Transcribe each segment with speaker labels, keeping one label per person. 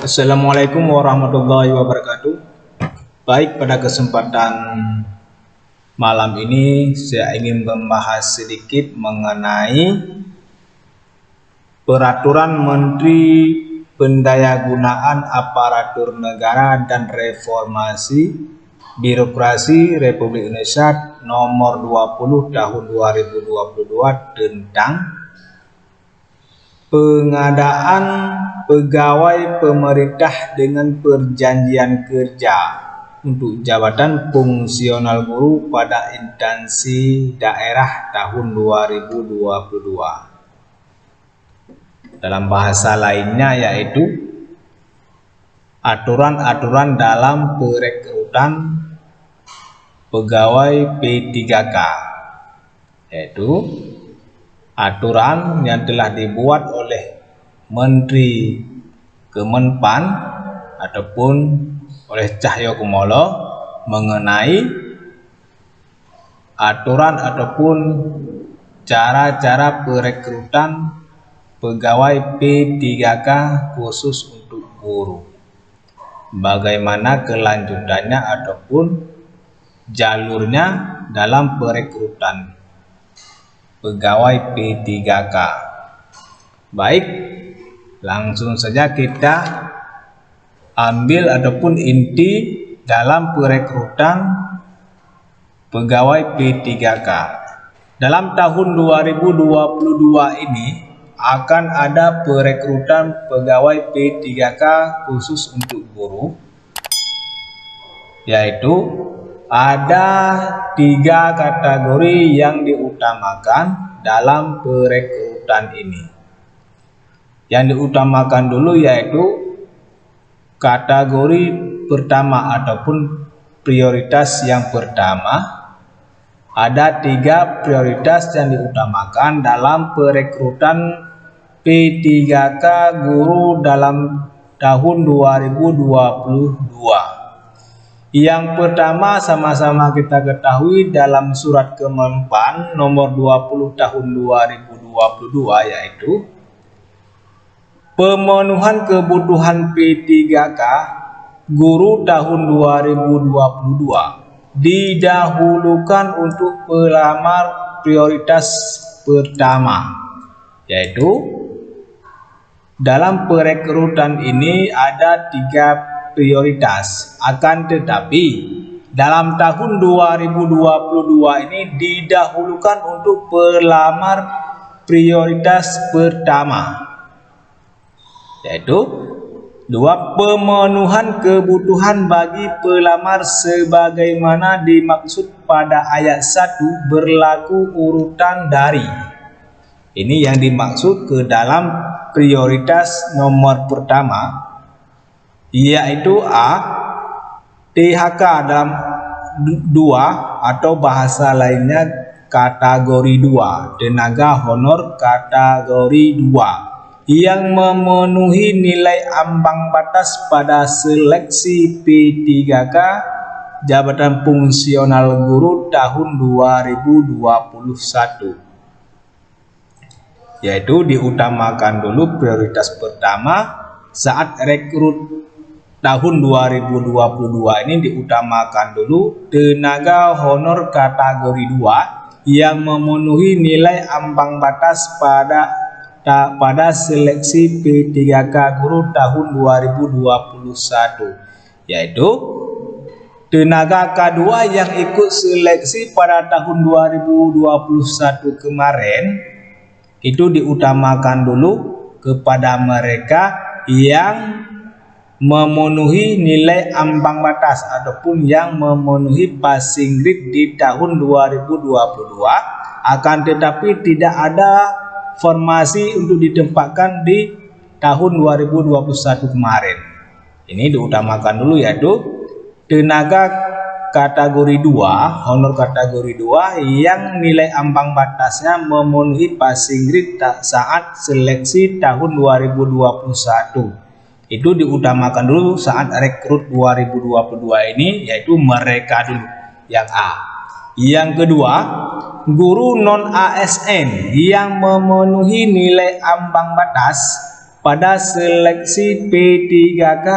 Speaker 1: Assalamualaikum warahmatullahi wabarakatuh. Baik, pada kesempatan malam ini saya ingin membahas sedikit mengenai Peraturan Menteri Pendayagunaan Aparatur Negara dan Reformasi Birokrasi Republik Indonesia Nomor 20 Tahun 2022 tentang pengadaan pegawai pemerintah dengan perjanjian kerja untuk jabatan fungsional guru pada instansi daerah tahun 2022. Dalam bahasa lainnya yaitu aturan-aturan dalam perekrutan pegawai P3K, yaitu aturan yang telah dibuat oleh Menteri Kemenpan ataupun oleh Cahyokumolo mengenai aturan ataupun cara-cara perekrutan pegawai P3K khusus untuk guru. Bagaimana kelanjutannya ataupun jalurnya dalam perekrutan pegawai P3K. Baik, langsung saja kita ambil ataupun inti dalam perekrutan pegawai P3K. Dalam tahun 2022 ini akan ada perekrutan pegawai P3K khusus untuk guru, yaitu ada 3 kategori yang diutamakan dalam perekrutan ini. Yang diutamakan dulu yaitu kategori pertama ataupun prioritas yang pertama. Ada 3 prioritas yang diutamakan dalam perekrutan P3K guru dalam tahun 2022. Yang pertama sama-sama kita ketahui dalam surat Kemenpan nomor 20 tahun 2022 yaitu pemenuhan kebutuhan P3K guru tahun 2022 didahulukan untuk pelamar prioritas pertama, yaitu dalam perekrutan ini ada 3 prioritas, akan tetapi dalam tahun 2022 ini didahulukan untuk pelamar prioritas pertama, yaitu 2. Pemenuhan kebutuhan bagi pelamar sebagaimana dimaksud pada ayat 1 berlaku urutan dari. Ini yang dimaksud ke dalam prioritas nomor pertama, yaitu A. THK dalam 2 atau bahasa lainnya kategori 2, tenaga honor kategori 2 yang memenuhi nilai ambang batas pada seleksi P3K jabatan fungsional guru tahun 2021, yaitu diutamakan dulu prioritas pertama saat rekrut tahun 2022 ini diutamakan dulu tenaga honor kategori 2 yang memenuhi nilai ambang batas pada seleksi P3K guru tahun 2021, yaitu tenaga K2 yang ikut seleksi pada tahun 2021 kemarin itu diutamakan dulu kepada mereka yang memenuhi nilai ambang batas ataupun yang memenuhi passing grade di tahun 2022, akan tetapi tidak ada formasi untuk ditempatkan di tahun 2021 kemarin. Ini diutamakan dulu, yaitu tenaga kategori 2, honor kategori 2 yang nilai ambang batasnya memenuhi passing grade saat seleksi tahun 2021. Itu diutamakan dulu saat rekrut 2022 ini, yaitu mereka dulu yang A. Yang kedua, guru non ASN yang memenuhi nilai ambang batas pada seleksi P3K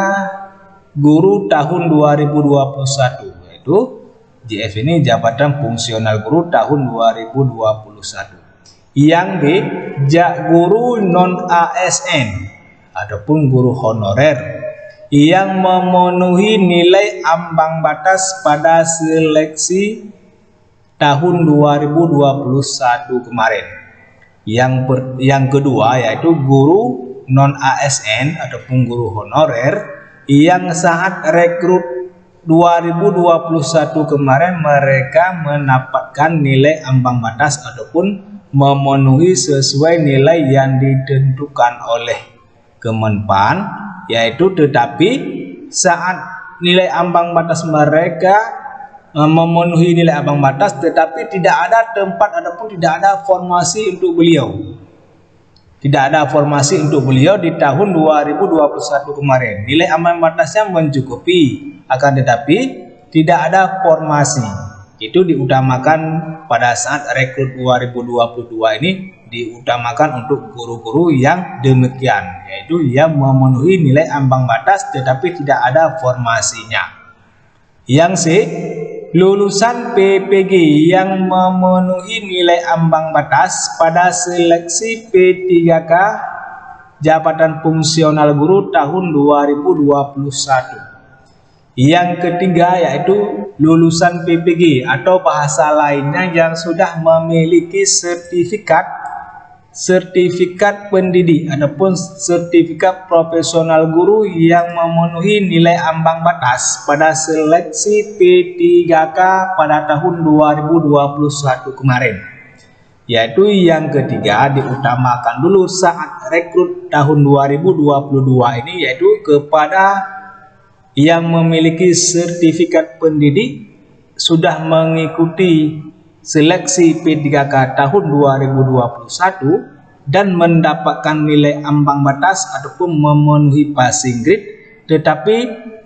Speaker 1: guru tahun 2021, yaitu JF ini Jabatan Fungsional Guru tahun 2021. Yang B, guru non ASN ataupun guru honorer yang memenuhi nilai ambang batas pada seleksi tahun 2021 kemarin. Yang kedua yaitu guru non ASN ataupun guru honorer yang saat rekrut 2021 kemarin mereka mendapatkan nilai ambang batas ataupun memenuhi sesuai nilai yang ditentukan oleh Kemenpan, yaitu tetapi saat nilai ambang batas mereka memenuhi nilai ambang batas tetapi tidak ada tempat ataupun tidak ada formasi untuk beliau. Tidak ada formasi untuk beliau di tahun 2021 kemarin. Nilai ambang batasnya mencukupi, akan tetapi tidak ada formasi. Itu diutamakan pada saat rekrut 2022 ini, diutamakan untuk guru-guru yang demikian, yaitu yang memenuhi nilai ambang batas tetapi tidak ada formasinya. Yang C, lulusan PPG yang memenuhi nilai ambang batas pada seleksi P3K Jabatan Fungsional Guru tahun 2021. Yang ketiga yaitu lulusan PPG atau bahasa lainnya yang sudah memiliki sertifikat pendidik ataupun sertifikat profesional guru yang memenuhi nilai ambang batas pada seleksi P3K pada tahun 2021 kemarin. Yaitu yang ketiga diutamakan dulu saat rekrut tahun 2022 ini, yaitu kepada yang memiliki sertifikat pendidik sudah mengikuti seleksi P3K tahun 2021 dan mendapatkan nilai ambang batas ataupun memenuhi passing grade, tetapi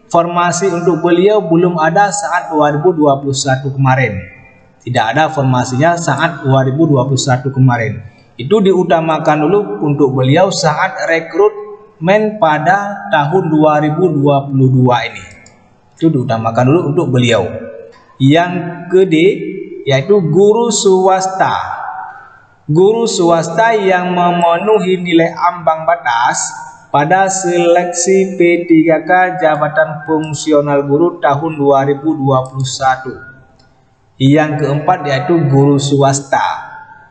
Speaker 1: formasi untuk beliau belum ada saat 2021 kemarin. Tidak ada formasinya saat 2021 kemarin. Itu diutamakan dulu untuk beliau saat rekrutmen pada tahun 2022 ini. Itu diutamakan dulu untuk beliau. Yang ke-D yaitu guru swasta. Guru swasta yang memenuhi nilai ambang batas pada seleksi P3K Jabatan Fungsional Guru tahun 2021. Yang keempat yaitu guru swasta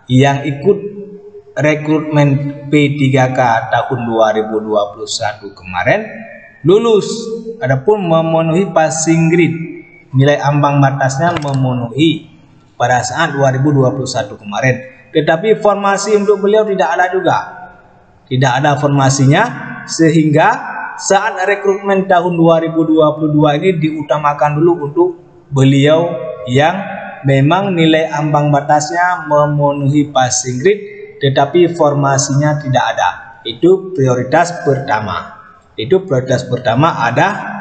Speaker 1: yang ikut rekrutmen P3K tahun 2021 kemarin lulus adapun memenuhi passing grade, nilai ambang batasnya memenuhi pada saat 2021 kemarin, tetapi formasi untuk beliau tidak ada juga, tidak ada formasinya, sehingga saat rekrutmen tahun 2022 ini diutamakan dulu untuk beliau yang memang nilai ambang batasnya memenuhi passing grade tetapi formasinya tidak ada. Itu prioritas pertama. Itu prioritas pertama, ada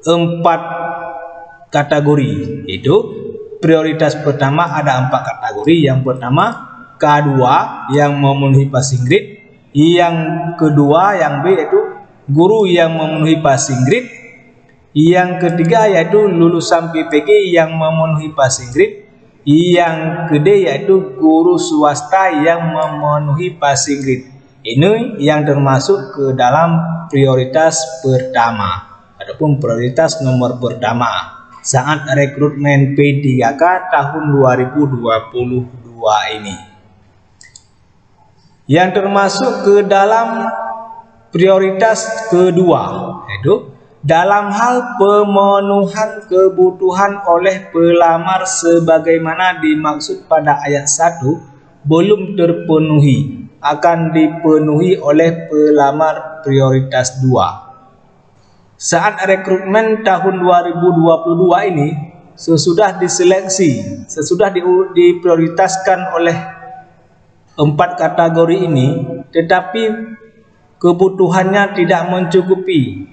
Speaker 1: 4 kategori. Itu prioritas pertama ada 4 kategori. Yang pertama K2 yang memenuhi passing grade, yang kedua yang B yaitu guru yang memenuhi passing grade, yang ketiga yaitu lulusan PPG yang memenuhi passing grade, yang D yaitu guru swasta yang memenuhi passing grade. Ini yang termasuk ke dalam prioritas pertama ataupun prioritas nomor pertama saat rekrutmen P3K tahun 2022 ini. Yang termasuk ke dalam prioritas kedua yaitu dalam hal pemenuhan kebutuhan oleh pelamar sebagaimana dimaksud pada ayat 1 belum terpenuhi, akan dipenuhi oleh pelamar prioritas 2. Saat rekrutmen tahun 2022 ini sesudah diseleksi, sesudah diprioritaskan oleh 4 kategori ini, tetapi kebutuhannya tidak mencukupi,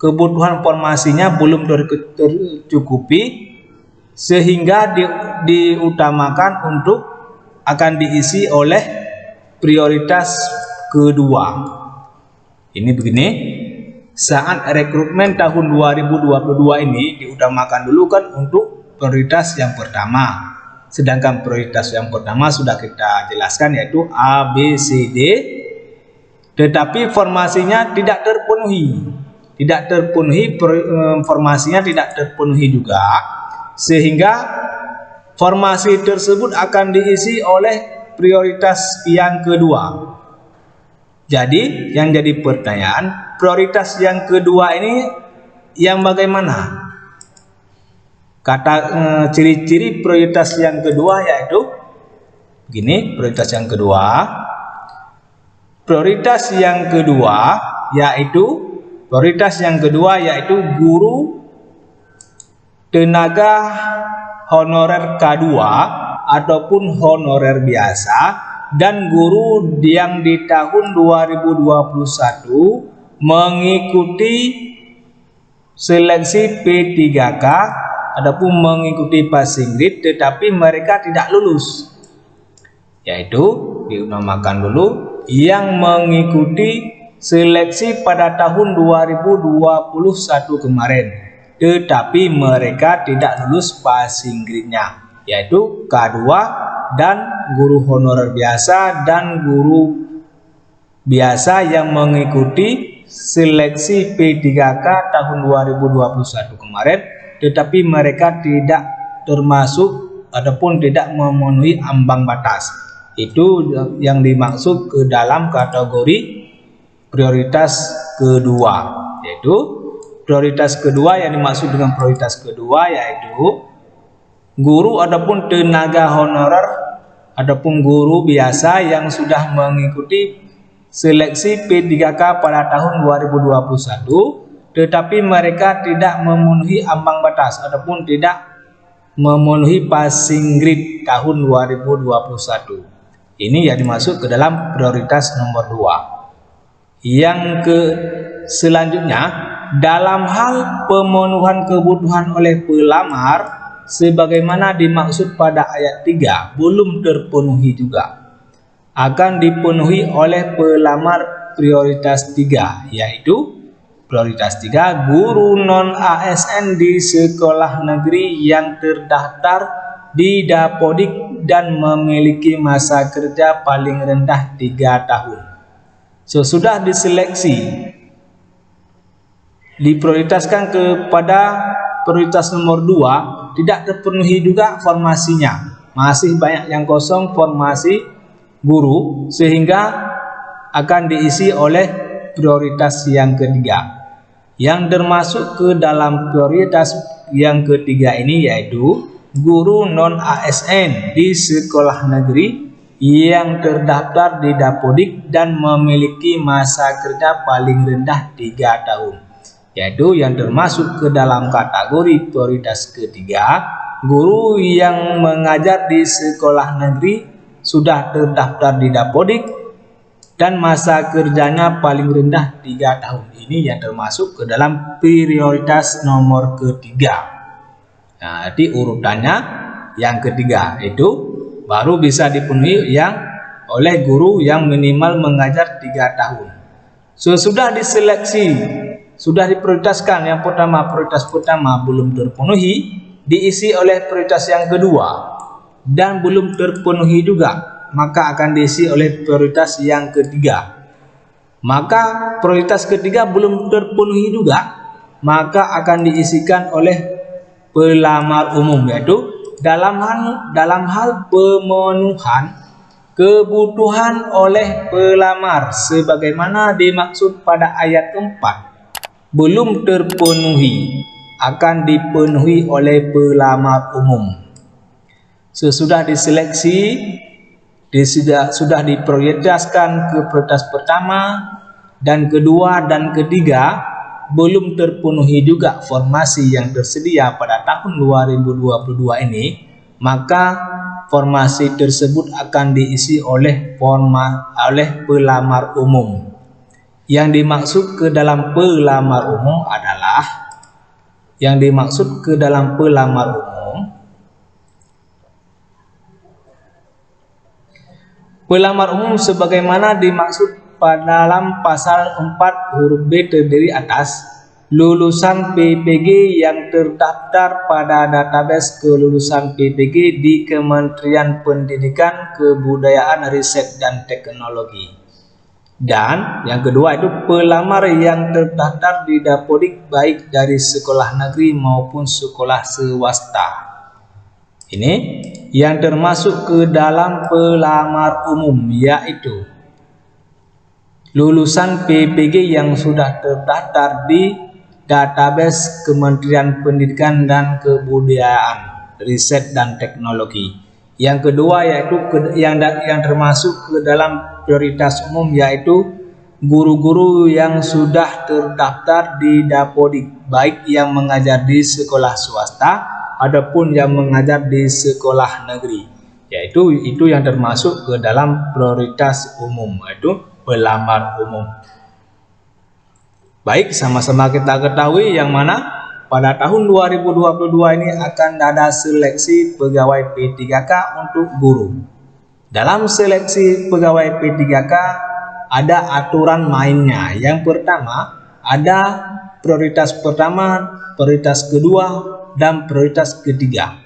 Speaker 1: kebutuhan formasinya belum tercukupi, sehingga diutamakan untuk akan diisi oleh prioritas kedua. Ini begini, saat rekrutmen tahun 2022 ini diutamakan dulu kan untuk prioritas yang pertama. Sedangkan prioritas yang pertama sudah kita jelaskan, yaitu A, B, C, D. Tetapi formasinya tidak terpenuhi. Formasinya tidak terpenuhi juga. Sehingga formasi tersebut akan diisi oleh prioritas yang kedua. Jadi yang jadi pertanyaan, prioritas yang kedua ini yang bagaimana? Kata ciri-ciri prioritas yang kedua yaitu begini, prioritas yang kedua yaitu guru tenaga honorer K2 ataupun honorer biasa, dan guru yang di tahun 2021 mengikuti seleksi P3K ataupun mengikuti passing grade tetapi mereka tidak lulus, yaitu diutamakan dulu yang mengikuti seleksi pada tahun 2021 kemarin tetapi mereka tidak lulus passing grade-nya, yaitu K2 dan guru honorer biasa dan guru biasa yang mengikuti seleksi P3K tahun 2021 kemarin tetapi mereka tidak termasuk ataupun tidak memenuhi ambang batas. Itu yang dimaksud ke dalam kategori prioritas kedua, yaitu prioritas kedua yang dimaksud dengan prioritas kedua yaitu guru ataupun tenaga honorer ataupun guru biasa yang sudah mengikuti seleksi P3K pada tahun 2021 tetapi mereka tidak memenuhi ambang batas ataupun tidak memenuhi passing grade tahun 2021. Ini yang dimasuk ke dalam prioritas nomor 2. Selanjutnya, dalam hal pemenuhan kebutuhan oleh pelamar sebagaimana dimaksud pada ayat 3 belum terpenuhi juga, akan dipenuhi oleh pelamar prioritas 3, yaitu prioritas 3, guru non-ASN di sekolah negeri yang terdaftar di Dapodik dan memiliki masa kerja paling rendah 3 tahun. Sesudah diseleksi, diprioritaskan kepada prioritas nomor 2, tidak terpenuhi juga formasinya. Masih banyak yang kosong formasi guru sehingga akan diisi oleh prioritas yang ketiga. Yang termasuk ke dalam prioritas yang ketiga ini yaitu guru non-ASN di sekolah negeri yang terdaftar di Dapodik dan memiliki masa kerja paling rendah 3 tahun. Yaitu yang termasuk ke dalam kategori prioritas ketiga, guru yang mengajar di sekolah negeri sudah terdaftar di Dapodik dan masa kerjanya paling rendah 3 tahun. Ini yang termasuk ke dalam prioritas nomor ketiga. Nah, di urutannya yang ketiga itu baru bisa dipenuhi yang oleh guru yang minimal mengajar 3 tahun. Sesudah diseleksi, sudah diprioritaskan yang pertama, prioritas pertama belum terpenuhi, diisi oleh prioritas yang kedua dan belum terpenuhi juga, maka akan diisi oleh prioritas yang ketiga. Maka prioritas ketiga belum terpenuhi juga, maka akan diisikan oleh pelamar umum, yaitu dalam hal pemenuhan kebutuhan oleh pelamar sebagaimana dimaksud pada ayat 4 belum terpenuhi, akan dipenuhi oleh pelamar umum. Sesudah diseleksi, sudah diprioritaskan ke prioritas pertama dan kedua dan ketiga, belum terpenuhi juga formasi yang tersedia pada tahun 2022 ini, maka formasi tersebut akan diisi oleh pelamar umum. Yang dimaksud ke dalam pelamar umum adalah pelamar umum sebagaimana dimaksud pada dalam pasal 4 huruf B terdiri atas, lulusan PPG yang terdaftar pada database kelulusan PPG di Kementerian Pendidikan, Kebudayaan, Riset, dan Teknologi. Dan yang kedua itu pelamar yang terdaftar di Dapodik baik dari sekolah negeri maupun sekolah swasta. Ini yang termasuk ke dalam pelamar umum, yaitu lulusan PPG yang sudah terdaftar di database Kementerian Pendidikan dan Kebudayaan, Riset, dan Teknologi. Yang kedua yaitu yang termasuk ke dalam prioritas umum, yaitu guru-guru yang sudah terdaftar di Dapodik baik yang mengajar di sekolah swasta ataupun yang mengajar di sekolah negeri, yaitu itu yang termasuk ke dalam prioritas umum, yaitu pelamar umum. Baik, sama-sama kita ketahui yang mana pada tahun 2022 ini akan ada seleksi pegawai P3K untuk guru. Dalam seleksi pegawai P3K ada aturan mainnya. Yang pertama ada prioritas pertama, prioritas kedua, dan prioritas ketiga.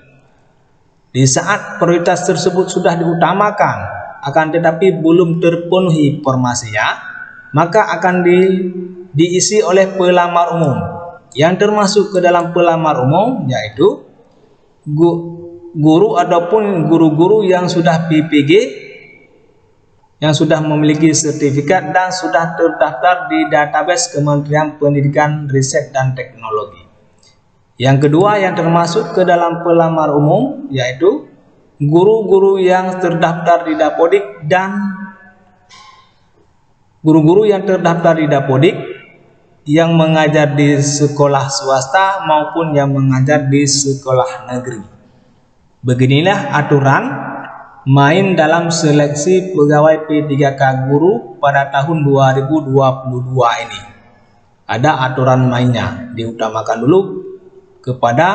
Speaker 1: Di saat prioritas tersebut sudah diutamakan, akan tetapi belum terpenuhi formasinya, maka akan diisi oleh pelamar umum. Yang termasuk ke dalam pelamar umum yaitu guru ataupun guru-guru yang sudah PPG, yang sudah memiliki sertifikat dan sudah terdaftar di database Kementerian Pendidikan, Riset, dan Teknologi. Yang kedua yang termasuk ke dalam pelamar umum yaitu guru-guru yang terdaftar di Dapodik dan guru-guru yang terdaftar di Dapodik yang mengajar di sekolah swasta maupun yang mengajar di sekolah negeri. Beginilah aturan main dalam seleksi pegawai P3K guru pada tahun 2022 ini. Ada aturan mainnya, diutamakan dulu kepada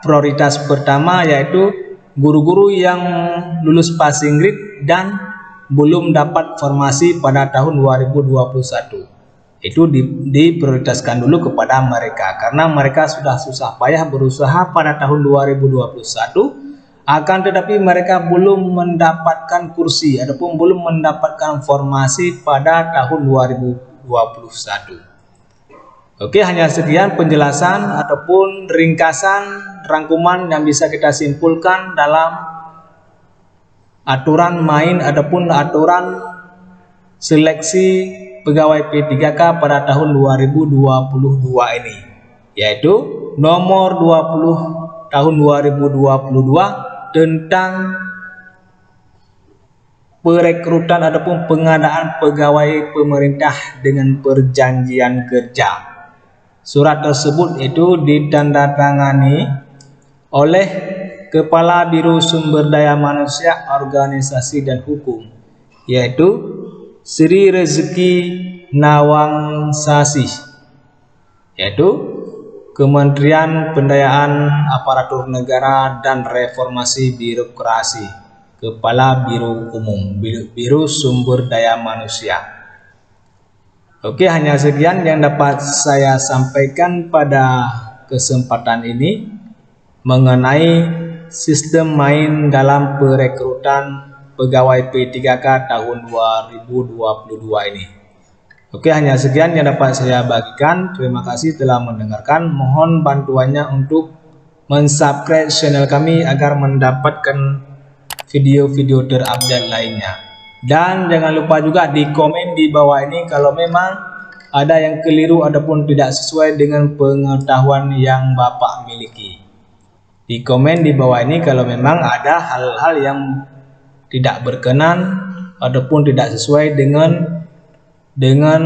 Speaker 1: prioritas pertama yaitu guru-guru yang lulus passing grade dan belum dapat formasi pada tahun 2021. Itu diprioritaskan dulu kepada mereka karena mereka sudah susah payah berusaha pada tahun 2021, akan tetapi mereka belum mendapatkan kursi ataupun belum mendapatkan formasi pada tahun 2021. Oke, hanya sekian penjelasan ataupun ringkasan rangkuman yang bisa kita simpulkan dalam aturan main ataupun aturan seleksi pegawai P3K pada tahun 2022 ini, yaitu nomor 20 tahun 2022 tentang perekrutan ataupun pengadaan pegawai pemerintah dengan perjanjian kerja. Surat tersebut itu ditandatangani oleh Kepala Biro Sumber Daya Manusia, Organisasi, dan Hukum, yaitu Sri Rezeki Nawangsasih, yaitu Kementerian Pendayaan Aparatur Negara dan Reformasi Birokrasi, Kepala Biro Umum, Biro Sumber Daya Manusia. Oke, hanya sekian yang dapat saya sampaikan pada kesempatan ini mengenai sistem main dalam perekrutan pegawai P3K tahun 2022 ini. Oke, hanya sekian yang dapat saya bagikan. Terima kasih telah mendengarkan. Mohon bantuannya untuk mensubscribe channel kami agar mendapatkan video-video terupdate lainnya. Dan jangan lupa juga di komen di bawah ini kalau memang ada yang keliru ataupun tidak sesuai dengan pengetahuan yang Bapak miliki. Di komen di bawah ini kalau memang ada hal-hal yang tidak berkenan ataupun tidak sesuai dengan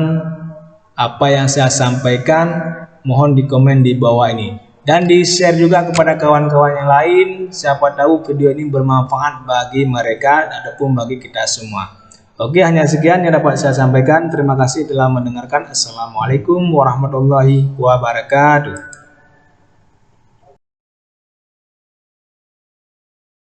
Speaker 1: apa yang saya sampaikan, mohon di komen di bawah ini dan di share juga kepada kawan-kawan yang lain, siapa tahu video ini bermanfaat bagi mereka ataupun bagi kita semua. Oke, hanya sekian yang dapat saya sampaikan. Terima kasih telah mendengarkan. Assalamualaikum warahmatullahi wabarakatuh.